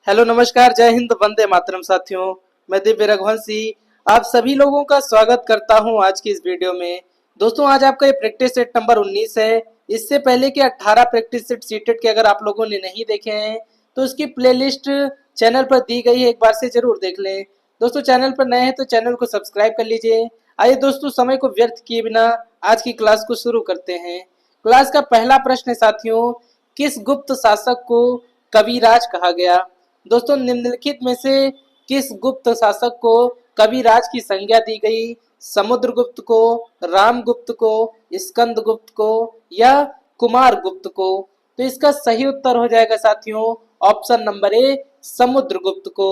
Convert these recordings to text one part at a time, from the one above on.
Hello नमस्कार जय हिंद वंदे मातरम साथियों। मैं दिव्य रघुवंशी आप सभी लोगों का स्वागत करता हूं आज की इस वीडियो में। दोस्तों आज आपका ये प्रैक्टिस सेट नंबर 19 है। इससे पहले के 18 प्रैक्टिस सेट सीटेड के अगर आप लोगों ने नहीं देखे हैं तो उसकी प्लेलिस्ट चैनल पर दी गई है, एक बार से जरूर देख लें। दोस्तों चैनल पर नए हैं तो चैनल को सब्सक्राइब कर लीजिए। आइए दोस्तों समय को व्यर्थ किए बिना आज की क्लास को शुरू करते हैं। क्लास का पहला प्रश्न है साथियों, किस गुप्त शासक को कविराज कहा गया? दोस्तों निम्नलिखित में से किस गुप्त शासक को कविराज की संज्ञा दी गई? समुद्रगुप्त को, रामगुप्त को, स्कंदगुप्त को या कुमारगुप्त को? तो इसका सही उत्तर हो जाएगा साथियों ऑप्शन नंबर ए समुद्रगुप्त को।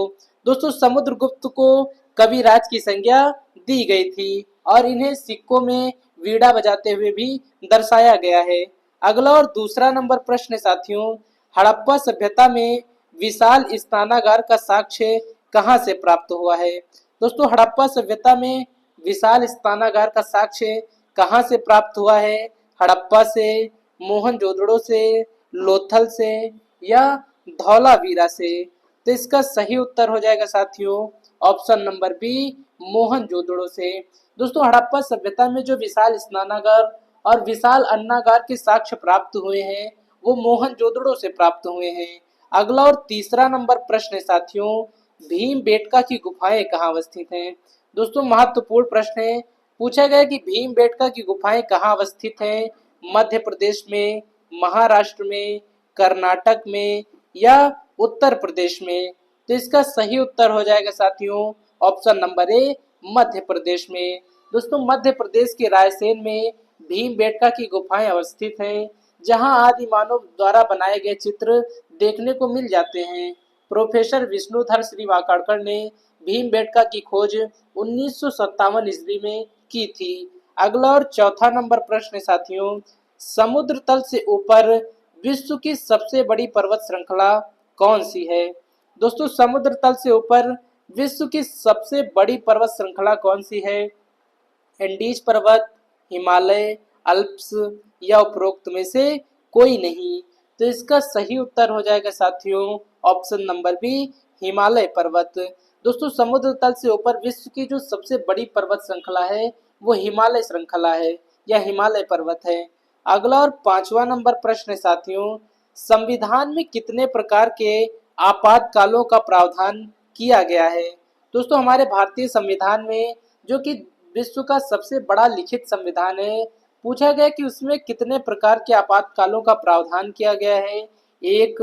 दोस्तों समुद्रगुप्त को कविराज की संज्ञा दी गई थी और इन्हें सिक्कों में वीणा बजाते हुए भी दर्शाया गया है। अगला और दूसरा नंबर प्रश्न है साथियों, हड़प्पा सभ्यता में विशाल स्नानागार का साक्ष्य कहाँ से प्राप्त हुआ है? दोस्तों हड़प्पा सभ्यता में विशाल स्नानागार का साक्ष्य कहाँ से प्राप्त हुआ है? हड़प्पा से, मोहनजोदड़ो से, लोथल से या धौलावीरा से? तो इसका सही उत्तर हो जाएगा साथियों ऑप्शन नंबर बी मोहनजोदड़ो से। दोस्तों हड़प्पा सभ्यता में जो विशाल स्नानागार और विशाल अन्नागार के साक्ष्य प्राप्त हुए हैं वो मोहनजोदड़ो से प्राप्त हुए हैं। अगला और तीसरा नंबर प्रश्न है साथियों, भीमबेटका की गुफाएं कहाँ अवस्थित हैं? दोस्तों महत्वपूर्ण प्रश्न है। पूछा गया कि भीमबेटका की गुफाएं कहाँ अवस्थित हैं? मध्य प्रदेश में, महाराष्ट्र में, कर्नाटक में या उत्तर प्रदेश में? तो इसका सही उत्तर हो जाएगा साथियों option number A Madhya Pradesh में। दोस्तों मध्य प्रदेश के रायसेन में भीमबेटका की गुफाएं अवस्थित हैं, जहां आदि मानव द्वारा बनाए गए चित्र देखने को मिल जाते हैं। प्रोफेसर विष्णुधर श्रीवाकाड़कर ने भीमबेटका की खोज 1957 ईस्वी में की थी। अगला और चौथा नंबर प्रश्न है साथियों, समुद्र तल से ऊपर विश्व की सबसे बड़ी पर्वत श्रृंखला कौन सी है? दोस्तों समुद्र तल से ऊपर विश्व की सबसे बड़ी पर्वत श्रृंखला कौन सी है? एंडीज पर्वत, हिमालय, अल्प्स या उपरोक्त में से कोई नहीं? तो इसका सही उत्तर हो जाएगा साथियों ऑप्शन नंबर बी हिमालय पर्वत। दोस्तों समुद्र तल से ऊपर विश्व की जो सबसे बड़ी पर्वत श्रृंखला है वो हिमालय श्रृंखला है या हिमालय पर्वत है। अगला और पांचवा नंबर प्रश्न है साथियों, संविधान में कितने प्रकार के आपातकालों का प्रावधान किया गया है? दोस्तों हमारे भारतीय संविधान में जो कि विश्व का सबसे बड़ा लिखित संविधान है, पूछा गया कि उसमें कितने प्रकार के आपातकालों का प्रावधान किया गया है? एक,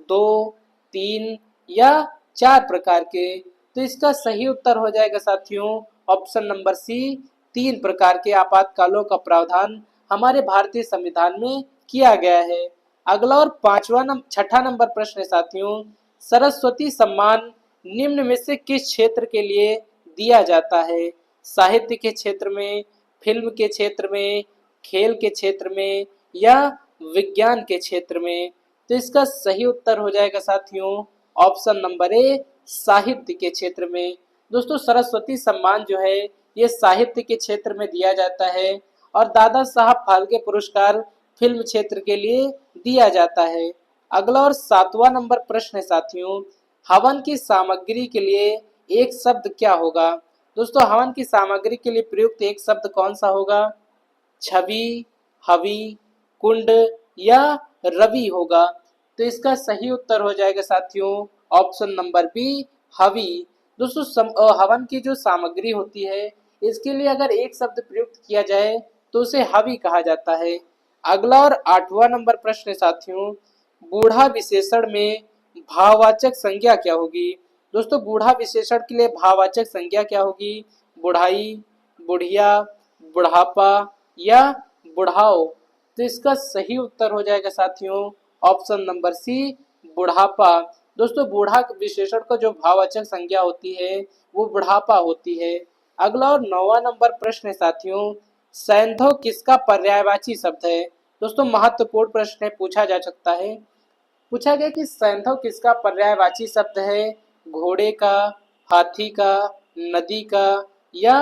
दो, तीन या चार प्रकार के? तो इसका सही उत्तर हो जाएगा साथियों ऑप्शन नंबर सी तीन प्रकार के आपातकालों का प्रावधान हमारे भारतीय संविधान में किया गया है। अगला और छठा नंबर प्रश्न है साथियों, सरस्वती सम्मान निम्न में से किस क्षेत्र के लिए दिया जाता है? साहित्य के क्षेत्र में, फिल्म के क्षेत्र में, खेल के क्षेत्र में या विज्ञान के क्षेत्र में? तो इसका सही उत्तर हो जाएगा साथियों ऑप्शन नंबर ए साहित्य के क्षेत्र में। दोस्तों सरस्वती सम्मान जो है ये साहित्य के क्षेत्र में दिया जाता है और दादा साहब फाल्के पुरस्कार फिल्म क्षेत्र के लिए दिया जाता है। अगला और सातवां नंबर प्रश्न है साथियों, हवन की सामग्री के लिए एक शब्द क्या होगा? दोस्तों हवन की सामग्री के लिए प्रयुक्त एक शब्द कौन सा होगा? छवि, हवि, कुंड या रवि होगा? तो इसका सही उत्तर हो जाएगा साथियों ऑप्शन नंबर बी हवि। दोस्तों हवन की जो सामग्री होती है इसके लिए अगर एक शब्द प्रयुक्त किया जाए तो उसे हवि कहा जाता है। अगला और आठवां नंबर प्रश्न है साथियों, बूढ़ा विशेषण में भाववाचक संज्ञा क्या होगी? दोस्तों बूढ़ा विशेषण के लिए भाववाचक संज्ञा क्या होगी? बुढ़ाई, बुढ़िया, बुढ़ापा या बुढ़ाओ? तो इसका सही उत्तर हो जाएगा साथियों ऑप्शन नंबर सी बुढ़ापा। दोस्तों बूढ़ा विशेषण का जो भाववाचक संज्ञा होती है वो बुढ़ापा होती है। अगला और नौवां नंबर प्रश्न है साथियों, सैंधव किसका पर्यायवाची शब्द है? दोस्तों महत्वपूर्ण प्रश्न है, पूछा जा सकता है। पूछा गया कि सैंधव किसका पर्यायवाची शब्द है? घोड़े का, हाथी का, नदी का या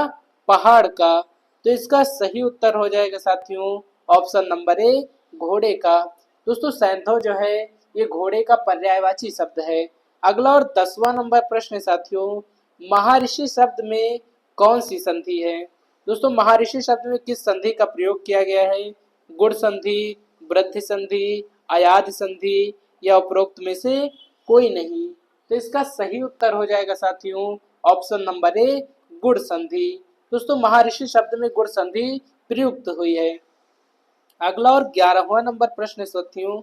पहाड़ का? तो इसका सही उत्तर हो जाएगा साथियों ऑप्शन नंबर ए घोड़े का। दोस्तों सैंधव जो है ये घोड़े का पर्यायवाची शब्द है। अगला और 10वां नंबर प्रश्न है साथियों, महर्षि शब्द में कौन सी संधि है? दोस्तों महर्षि शब्द में किस संधि का प्रयोग किया गया है? गुण संधि, वृद्धि संधि, अयाध संधि या उपरोक्त में से कोई नहीं। तो इसका सही उत्तर हो जाएगा साथियों ऑप्शन नंबर ए, गुण संधि। दोस्तों महर्षि शब्द में गुण संधि प्रयुक्त हुई है। अगला और 11वां नंबर प्रश्न है साथियों,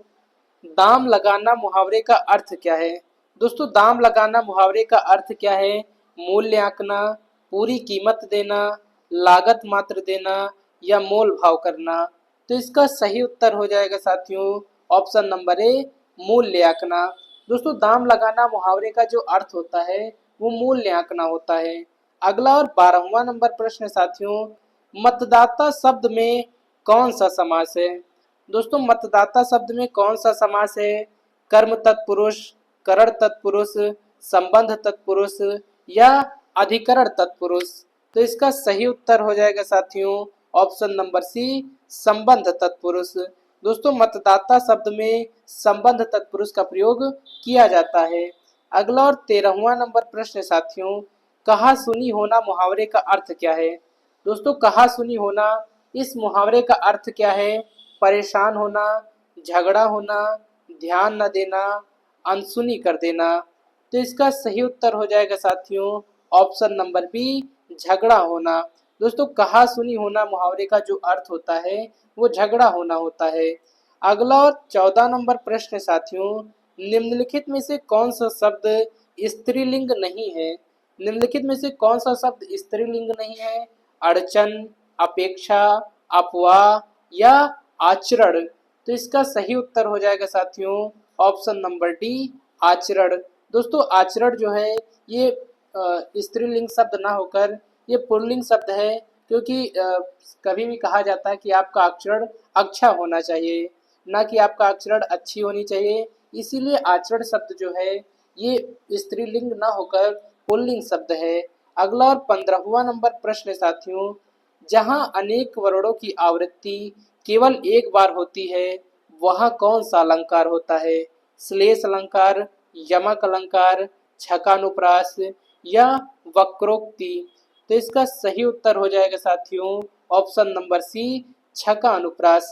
दाम लगाना मुहावरे का अर्थ क्या है? दोस्तों दाम लगाना मुहावरे का अर्थ क्या है? मूल्य आंकना, पूरी कीमत देना, लागत मात्र देना या मोल भाव करना। तो इसका सही उत्तर हो जाएगा साथियों ऑप्शन नंबर ए, मूल्य आंकना। दोस्तों दाम लगाना मुहावरे का जो अर्थ होता है वो मूल्य आंकना होता है। अगला और 12वां नंबर प्रश्न है साथियों, मतदाता शब्द में कौन सा समास है? दोस्तों मतदाता शब्द में कौन सा समास है? कर्म तत्पुरुष, करण तत्पुरुष, संबंध तत्पुरुष या अधिकरण तत्पुरुष। तो इसका सही उत्तर हो जाएगा साथियों ऑप्शन नंबर सी, संबंध तत्पुरुष। दोस्तों मतदाता शब्द में संबंध तत्पुरुष का प्रयोग किया जाता है। अगला और 13वां नंबर प्रश्न है साथियों, कहा सुनी होना मुहावरे का अर्थ क्या है? दोस्तों कहा सुनी होना इस मुहावरे का अर्थ क्या है? परेशान होना, झगड़ा होना, ध्यान न देना, अनसुनी कर देना। तो इसका सही उत्तर हो जाएगा साथियों ऑप्शन नंबर बी, झगड़ा होना। दोस्तों कहा सुनी होना मुहावरे का जो अर्थ होता है वो झगड़ा होना होता है। अगला और 14 नंबर प्रश्न है साथियों, निम्नलिखित में से कौन सा शब्द स्त्रीलिंग नहीं है? निम्नलिखित में से कौन सा शब्द स्त्रीलिंग नहीं है? अड़चन, अपेक्षा, अफवाह या आचरण। तो इसका सही उत्तर हो जाएगा साथियों ऑप्शन नंबर डी, आचरण। दोस्तों आचरण जो है ये स्त्रीलिंग शब्द ना होकर ये पुल्लिंग शब्द है, क्योंकि कभी भी कहा जाता है कि आपका आचरण अच्छा होना चाहिए, ना कि आपका आचरण अच्छी होनी चाहिए। इसीलिए आचरण शब्द जो है ये स्त्रीलिंग ना होकर पुल्लिंग शब्द है। अगला और 15वां नंबर प्रश्न है साथियों, जहां अनेक वर्णों की आवृत्ति केवल एक बार होती है वहां कौन सा अलंकार होता है? श्लेष अलंकार, यमक अलंकार, छकानुप्रास या वक्रोक्ति। तो इसका सही उत्तर हो जाएगा साथियों ऑप्शन नंबर सी, छका अनुप्रास।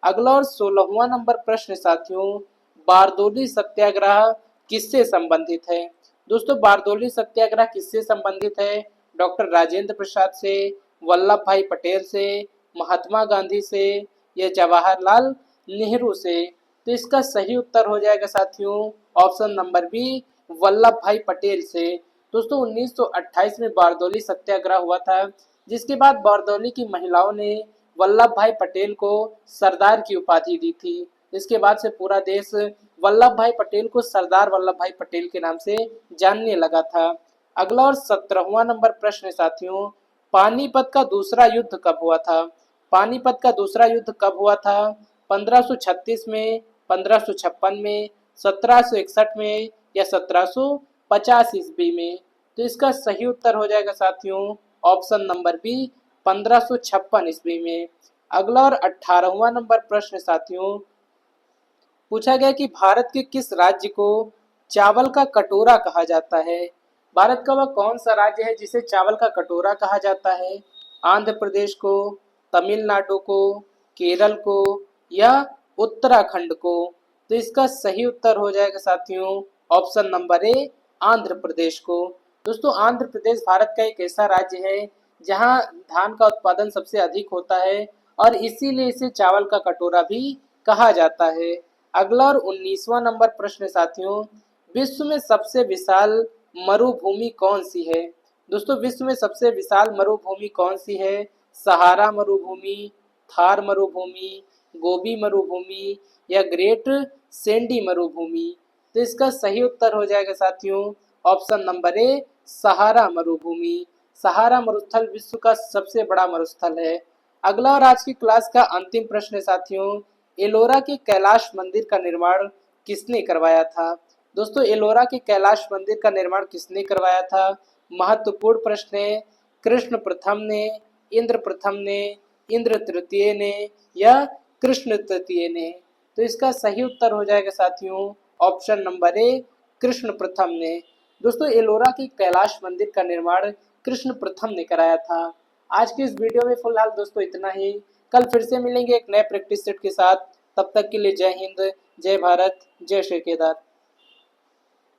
अगला और 16वां नंबर प्रश्न साथियों, बारदोली सत्याग्रह किससे संबंधित है? दोस्तों बारदोली सत्याग्रह किससे संबंधित है? डॉक्टर राजेंद्र प्रसाद से, वल्लभ भाई पटेल से, महात्मा गांधी से या जवाहरलाल नेहरू से। तो इसका सही उत्तर हो जाएगा साथियों ऑप्शन नंबर बी, वल्लभ भाई पटेल से। दोस्तों 1928 में बारदोली सत्याग्रह हुआ था, जिसके बाद बारदोली की महिलाओं ने वल्लभ भाई पटेल को सरदार की उपाधि दी थी। इसके बाद से पूरा देश वल्लभ भाई पटेल को सरदार वल्लभ भाई पटेल के नाम से जानने लगा था। अगला और 17वां नंबर प्रश्न है साथियों, पानीपत का दूसरा युद्ध कब हुआ था? पानीपत का दूसरा युद्ध कब हुआ था? 1536 में, 1556 में, 1761 में या 1750 ईस्वी में। तो इसका सही उत्तर हो जाएगा साथियों ऑप्शन नंबर बी, 1556 ईस्वी में। अगला और 18वां नंबर प्रश्न साथियों, पूछा गया कि भारत के किस राज्य को चावल का कटोरा कहा जाता है? भारत का वह कौन सा राज्य है जिसे चावल का कटोरा कहा जाता है? आंध्र प्रदेश को, तमिलनाडु को, केरल को या उत्तराखंड को। तो इसका सही उत्तर हो जाएगा साथियों option number A, Andhra Pradesh को। दोस्तों आंध्र प्रदेश भारत का एक ऐसा राज्य है जहां धान का उत्पादन सबसे अधिक होता है और इसीलिए इसे चावल का कटोरा भी कहा जाता है। अगला और 19वां नंबर प्रश्न साथियों, विश्व में सबसे विशाल मरुभूमि कौन सी है? दोस्तों विश्व में सबसे विशाल मरुभूमि कौन सी है? सहारा मरुभूमि, थार मरुभूमि, गोबी मरुभूमि या ग्रेट सैंडी मरुभूमि। तो इसका सही उत्तर हो जाएगा साथियों ऑप्शन नंबर ए, सहारा मरुभूमि। सहारा मरुस्थल विश्व का सबसे बड़ा मरुस्थल है। अगला और आज की क्लास का अंतिम प्रश्न है साथियों, एलोरा के कैलाश मंदिर का निर्माण किसने करवाया था? दोस्तों एलोरा के कैलाश मंदिर का निर्माण किसने करवाया था? महत्वपूर्ण प्रश्न है। कृष्ण प्रथम ने, इंद्र प्रथम ने, इंद्र तृतीय ने या कृष्ण तृतीय ने। तो इसका सही उत्तर हो जाएगा साथियों ऑप्शन नंबर ए, कृष्ण प्रथम ने। दोस्तों एलोरा के कैलाश मंदिर का निर्माण कृष्ण प्रथम ने कराया था। आज की इस वीडियो में फिलहाल दोस्तों इतना ही। कल फिर से मिलेंगे एक नए प्रैक्टिस सेट के साथ। तब तक के लिए जय हिंद, जय भारत, जय श्री केदार।